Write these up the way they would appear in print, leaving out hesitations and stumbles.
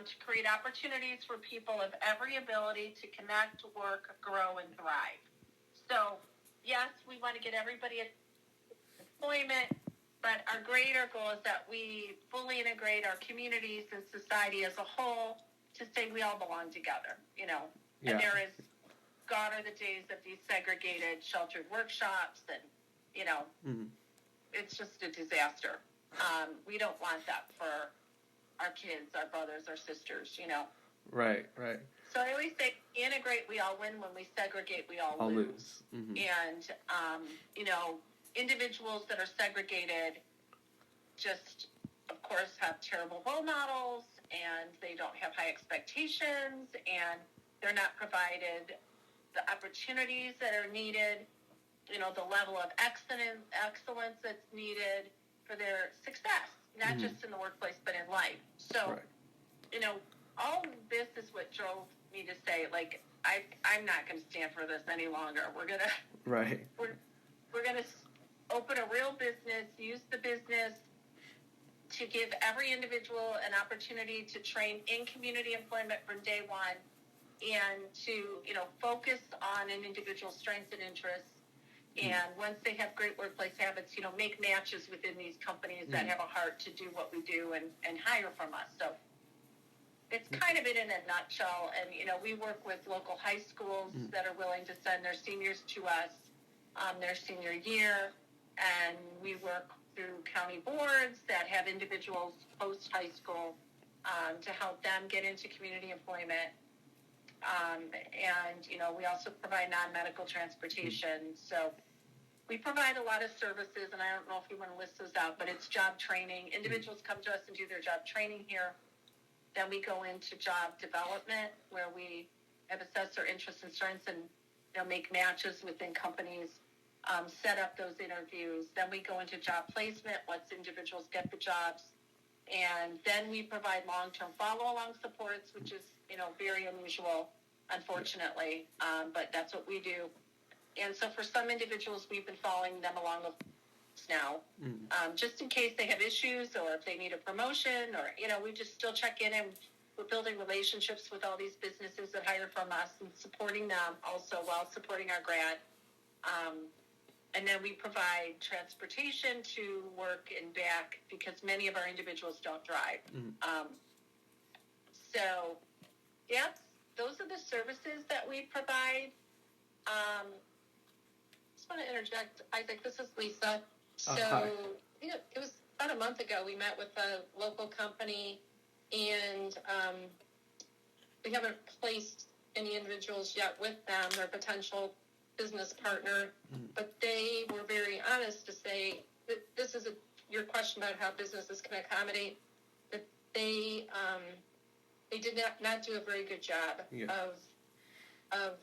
to create opportunities for people of every ability to connect, work, grow, and thrive. So, yes, we want to get everybody employment, but our greater goal is that we fully integrate our communities and society as a whole to say we all belong together, you know. Yeah. And there is, gone are the days of these segregated sheltered workshops and, you know, it's just a disaster. We don't want that for our kids, our brothers, our sisters, you know. Right. So I always say, integrate, we all win. When we segregate, we all lose. And, you know, individuals that are segregated just, of course, have terrible role models, and they don't have high expectations, and they're not provided the opportunities that are needed, you know, the level of excellence that's needed for their success, not just in the workplace, but in life. So, you know, all of this is what drove me to say, like, I'm not going to stand for this any longer. We're going to, we're going to open a real business, use the business to give every individual an opportunity to train in community employment from day one, and to, you know, focus on an individual's strengths and interests. And once they have great workplace habits, you know, make matches within these companies that have a heart to do what we do and hire from us. So it's kind of it in a nutshell. And, you know, we work with local high schools that are willing to send their seniors to us their senior year. And we work through county boards that have individuals post-high school to help them get into community employment. And, you know, we also provide non-medical transportation. So we provide a lot of services, and I don't know if you want to list those out, but it's job training. Individuals come to us and do their job training here. Then we go into job development, where we have assessed their interests and strengths and, you know, make matches within companies, set up those interviews. Then we go into job placement once individuals get the jobs. And then we provide long-term follow-along supports, which is, you know, very unusual, unfortunately, but that's what we do. And so for some individuals, we've been following them along with now, just in case they have issues or if they need a promotion, or, you know, we just still check in, and we're building relationships with all these businesses that hire from us and supporting them also while supporting our grad. And then we provide transportation to work and back, because many of our individuals don't drive. So, yeah, those are the services that we provide. Just want to interject, Isaac, this is Lisa. So, you know, it was about a month ago, we met with a local company, and we haven't placed any individuals yet with them, their potential business partner, but they were very honest to say that this is your question about how businesses can accommodate, that they did not do a very good job of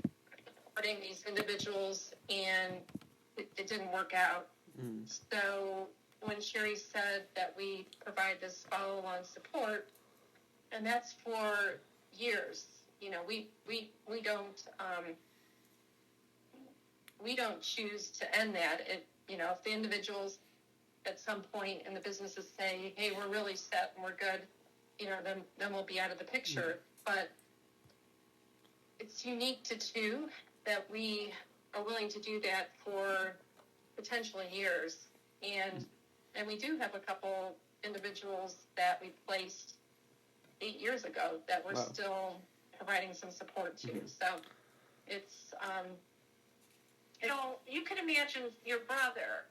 supporting these individuals, and it didn't work out. So when Shari said that we provide this follow-along support, and that's for years, you know, we don't choose to end that. You know, if the individuals at some point in the businesses say, hey, we're really set and we're good, you know, then we'll be out of the picture. But it's unique to two that we are willing to do that for potentially years. And we do have a couple individuals that we placed 8 years ago that we're still providing some support to. So it's, you know, you can imagine your brother,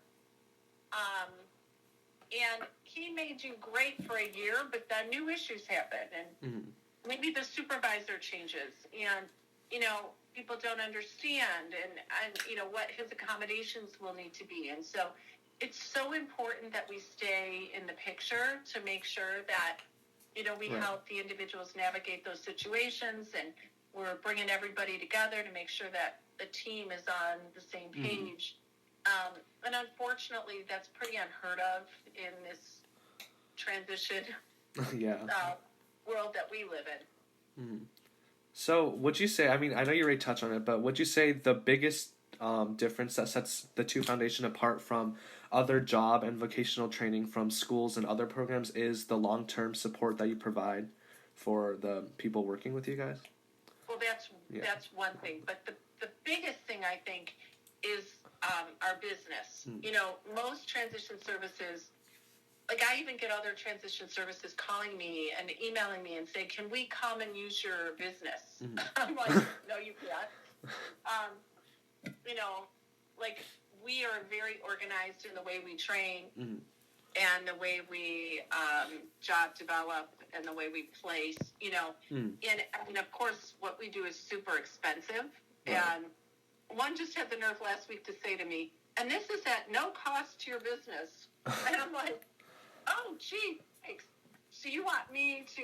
and he may do great for a year, but then new issues happen, and maybe the supervisor changes, and, you know, people don't understand, and you know, what his accommodations will need to be. And so it's so important that we stay in the picture to make sure that, you know, we help the individuals navigate those situations, and we're bringing everybody together to make sure that the team is on the same page. And unfortunately, that's pretty unheard of in this transition world that we live in. So would you say, I mean, I know you already touched on it, but would you say the biggest difference that sets the two foundation apart from other job and vocational training from schools and other programs is the long-term support that you provide for the people working with you guys? Well, that's one thing. But the biggest thing, I think, is our business. Most transition services, like I even get other transition services calling me and emailing me and saying, can we come and use your business? I'm like, no, you can't. Like we are very organized in the way we train and the way we job develop and the way we place, and I mean, of course, what we do is super expensive. Right. And one just had the nerve last week to say to me, and this is at no cost to your business. And I'm like, oh, gee, thanks. So you want me to,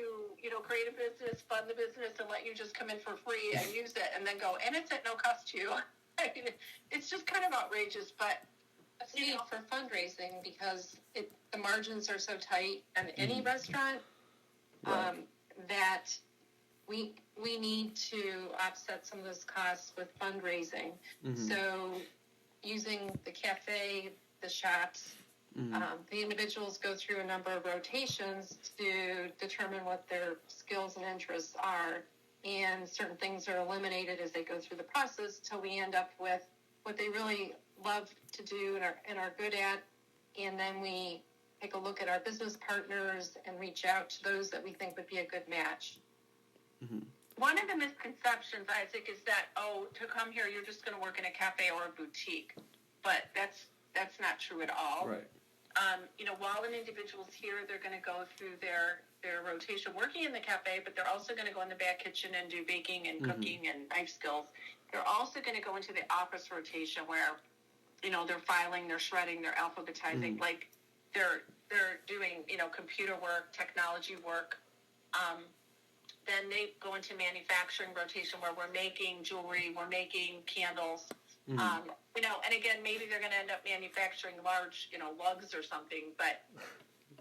create a business, fund the business, and let you just come in for free and use it and then go, and it's at no cost to you. I mean, it's just kind of outrageous, but that's neat for fundraising because the margins are so tight, and any restaurant that we need to offset some of those costs with fundraising. So using the cafe, the shops, the individuals go through a number of rotations to determine what their skills and interests are, and certain things are eliminated as they go through the process till we end up with what they really love to do and are good at, and then we take a look at our business partners and reach out to those that we think would be a good match. One of the misconceptions, Isaac, is that, to come here, you're just going to work in a cafe or a boutique. But that's not true at all. Right. While an individual's here, they're going to go through their rotation working in the cafe, but they're also going to go in the back kitchen and do baking and cooking and knife skills. They're also going to go into the office rotation where, they're filing, they're shredding, they're alphabetizing. Like they're doing, computer work, technology work. Then they go into manufacturing rotation where we're making jewelry, we're making candles. And again, maybe they're going to end up manufacturing large, lugs or something. But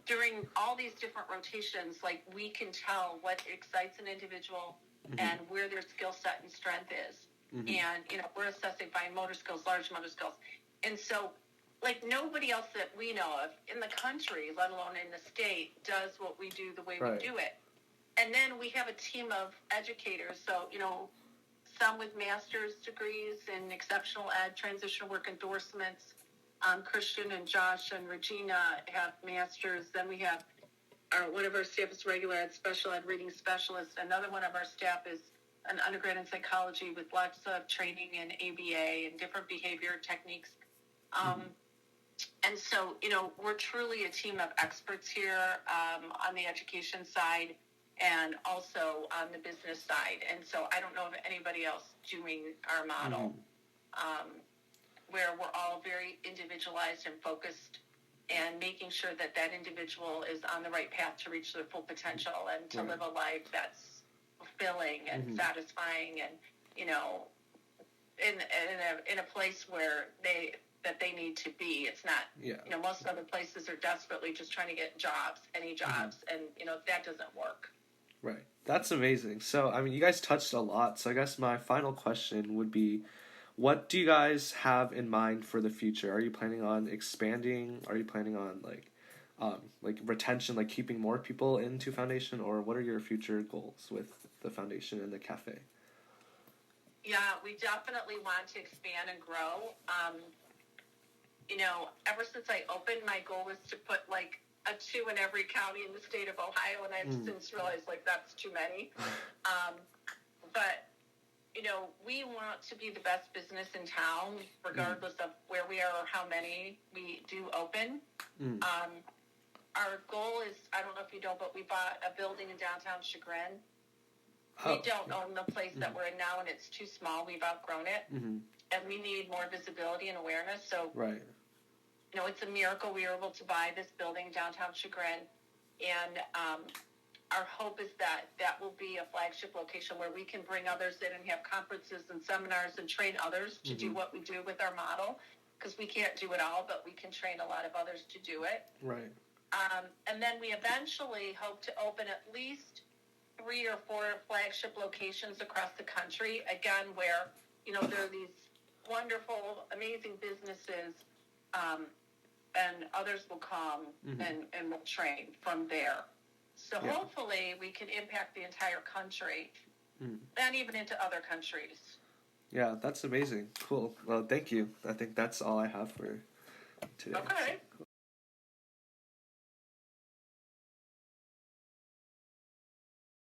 during all these different rotations, like we can tell what excites an individual and where their skill set and strength is. And, we're assessing fine motor skills, large motor skills. And so, like, nobody else that we know of in the country, let alone in the state, does what we do the way we do it. And then we have a team of educators. So, some with master's degrees in exceptional ed, transitional work endorsements. Christian and Josh and Regina have masters. Then we have one of our staff is regular ed, special ed reading specialist. Another one of our staff is an undergrad in psychology with lots of training in ABA and different behavior techniques. And so, we're truly a team of experts here on the education side and also on the business side. And so I don't know of anybody else doing our model where we're all very individualized and focused and making sure that individual is on the right path to reach their full potential and to live a life that's fulfilling and satisfying and, in a place where they need to be. It's not, most other places are desperately just trying to get jobs, any jobs, and, that doesn't work. Right. That's amazing. So, I mean, you guys touched a lot. So I guess my final question would be, what do you guys have in mind for the future? Are you planning on expanding? Are you planning on, like retention, like keeping more people into Foundation? Or what are your future goals with the Foundation and the cafe? Yeah, we definitely want to expand and grow. Ever since I opened, my goal was to put, like, a 2 in every county in the state of Ohio, and I've since realized, that's too many. But, we want to be the best business in town, regardless of where we are or how many we do open. Our goal is, I don't know if you know, but we bought a building in downtown Chagrin. We don't own the place that we're in now, and it's too small. We've outgrown it, and we need more visibility and awareness. So, it's a miracle we were able to buy this building downtown Chagrin, and our hope is that will be a flagship location where we can bring others in and have conferences and seminars and train others to do what we do with our model, because we can't do it all, but we can train a lot of others to do it. Right. And then we eventually hope to open at least 3 or 4 flagship locations across the country, again, where, there are these wonderful, amazing businesses, and others will come and will train from there. So Yeah. hopefully we can impact the entire country and even into other countries. Yeah, that's amazing. Cool. Well, thank you. I think that's all I have for today. Okay. So, cool.